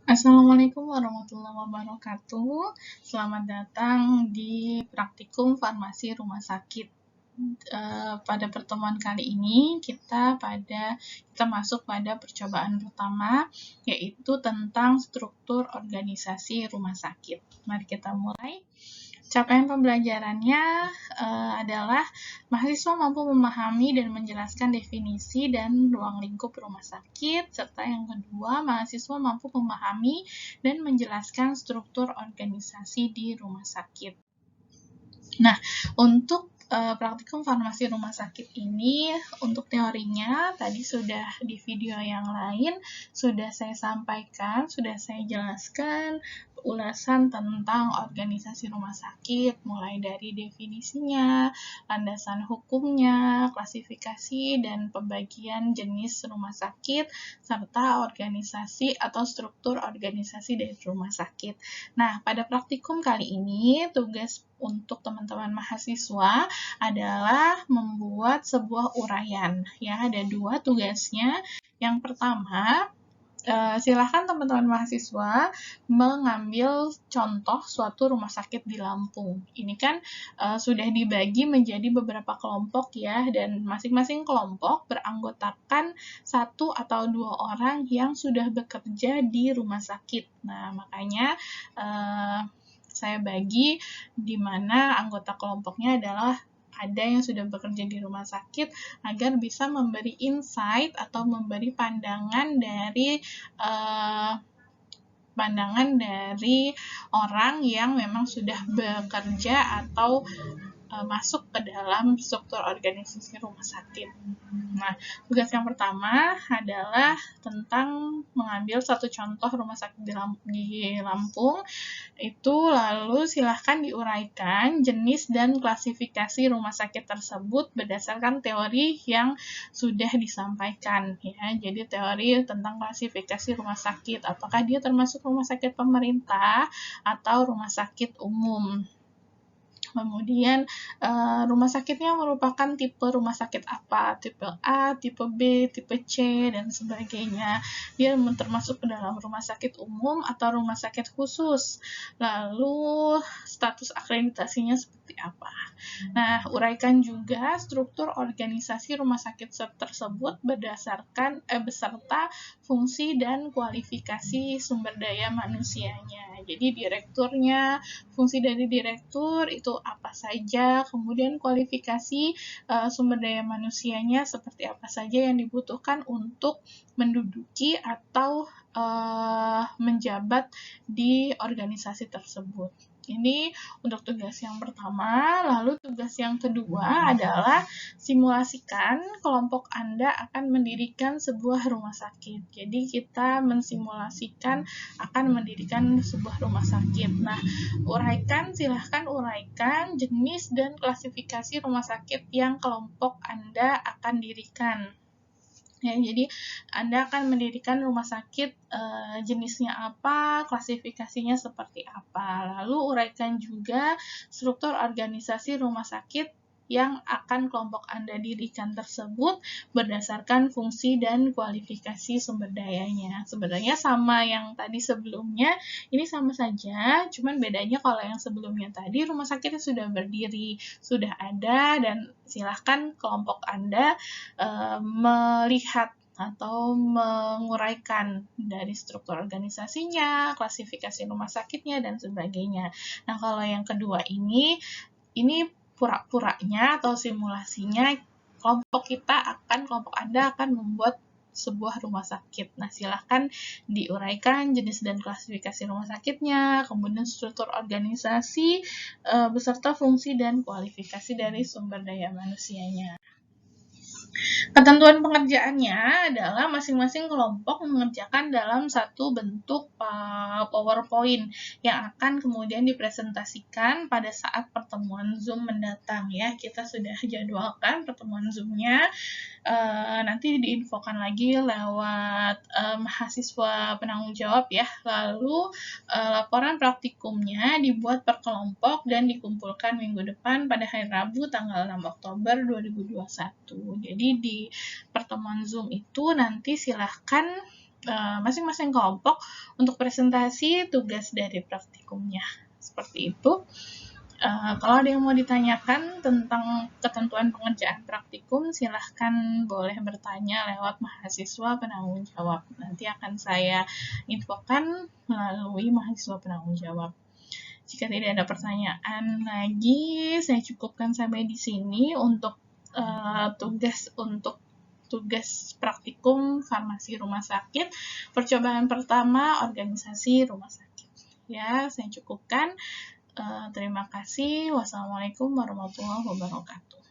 Assalamualaikum warahmatullahi wabarakatuh. Selamat datang di praktikum farmasi rumah sakit. Pada pertemuan kali ini kita masuk pada percobaan pertama, yaitu tentang struktur organisasi rumah sakit. Mari kita mulai. Capaian pembelajarannya adalah mahasiswa mampu memahami dan menjelaskan definisi dan ruang lingkup rumah sakit, serta yang kedua, mahasiswa mampu memahami dan menjelaskan struktur organisasi di rumah sakit. Nah, untuk praktikum farmasi rumah sakit ini, untuk teorinya tadi sudah di video yang lain sudah saya sampaikan, sudah saya jelaskan ulasan tentang organisasi rumah sakit, mulai dari definisinya, landasan hukumnya, klasifikasi, dan pembagian jenis rumah sakit, serta organisasi atau struktur organisasi dari rumah sakit. Nah, pada praktikum kali ini, tugas untuk teman-teman mahasiswa adalah membuat sebuah uraian. Ya, ada dua tugasnya. Yang pertama, silakan teman-teman mahasiswa mengambil contoh suatu rumah sakit di Lampung. Ini kan sudah dibagi menjadi beberapa kelompok ya, dan masing-masing kelompok beranggotakan 1 atau 2 orang yang sudah bekerja di rumah sakit. Nah, makanya saya bagi di mana anggota kelompoknya adalah ada yang sudah bekerja di rumah sakit agar bisa memberi insight atau memberi pandangan dari orang yang memang sudah bekerja atau masuk ke dalam struktur organisasi rumah sakit. Nah, tugas yang pertama adalah tentang mengambil satu contoh rumah sakit di Lampung. Itu lalu silahkan diuraikan jenis dan klasifikasi rumah sakit tersebut berdasarkan teori yang sudah disampaikan. Ya, jadi teori tentang klasifikasi rumah sakit, apakah dia termasuk rumah sakit pemerintah atau rumah sakit umum. Kemudian rumah sakitnya merupakan tipe rumah sakit apa, tipe A, tipe B, tipe C, dan sebagainya. Dia termasuk ke dalam rumah sakit umum atau rumah sakit khusus. Lalu status akreditasinya seperti apa. Nah, uraikan juga struktur organisasi rumah sakit tersebut beserta fungsi dan kualifikasi sumber daya manusianya. Jadi direkturnya, fungsi dari direktur itu apa saja, kemudian kualifikasi sumber daya manusianya seperti apa saja yang dibutuhkan untuk menduduki atau menjabat di organisasi tersebut. Ini untuk tugas yang pertama. Lalu tugas yang kedua adalah simulasikan kelompok Anda akan mendirikan sebuah rumah sakit. Jadi kita mensimulasikan akan mendirikan sebuah rumah sakit. Nah, silahkan uraikan jenis dan klasifikasi rumah sakit yang kelompok Anda akan dirikan. Ya, jadi Anda akan mendirikan rumah sakit jenisnya apa, klasifikasinya seperti apa. Lalu uraikan juga struktur organisasi rumah sakit yang akan kelompok Anda dirikan tersebut berdasarkan fungsi dan kualifikasi sumber dayanya. Sebenarnya sama yang tadi sebelumnya, ini sama saja, cuman bedanya kalau yang sebelumnya tadi rumah sakitnya sudah berdiri, sudah ada, dan silahkan kelompok Anda melihat atau menguraikan dari struktur organisasinya, klasifikasi rumah sakitnya, dan sebagainya. Nah, kalau yang kedua ini pura-puranya atau simulasinya kelompok Anda akan membuat sebuah rumah sakit. Nah, silahkan diuraikan jenis dan klasifikasi rumah sakitnya, kemudian struktur organisasi, beserta fungsi dan kualifikasi dari sumber daya manusianya. Ketentuan pengerjaannya adalah masing-masing kelompok mengerjakan dalam satu bentuk PowerPoint yang akan kemudian dipresentasikan pada saat pertemuan Zoom mendatang ya. Kita sudah jadwalkan pertemuan Zoom-nya. Nanti diinfokan lagi lewat mahasiswa penanggung jawab ya. Lalu laporan praktikumnya dibuat per kelompok dan dikumpulkan minggu depan pada hari Rabu tanggal 6 Oktober 2021. Jadi di pertemuan Zoom itu nanti silahkan masing-masing kelompok untuk presentasi tugas dari praktikumnya. Seperti itu. Kalau ada yang mau ditanyakan tentang ketentuan pengerjaan praktikum, silahkan boleh bertanya lewat mahasiswa penanggung jawab. Nanti akan saya infokan melalui mahasiswa penanggung jawab. Jika tidak ada pertanyaan lagi, saya cukupkan sampai di sini untuk tugas praktikum farmasi rumah sakit. Percobaan pertama, organisasi rumah sakit. Ya, saya cukupkan. Terima kasih. Wassalamualaikum warahmatullahi wabarakatuh.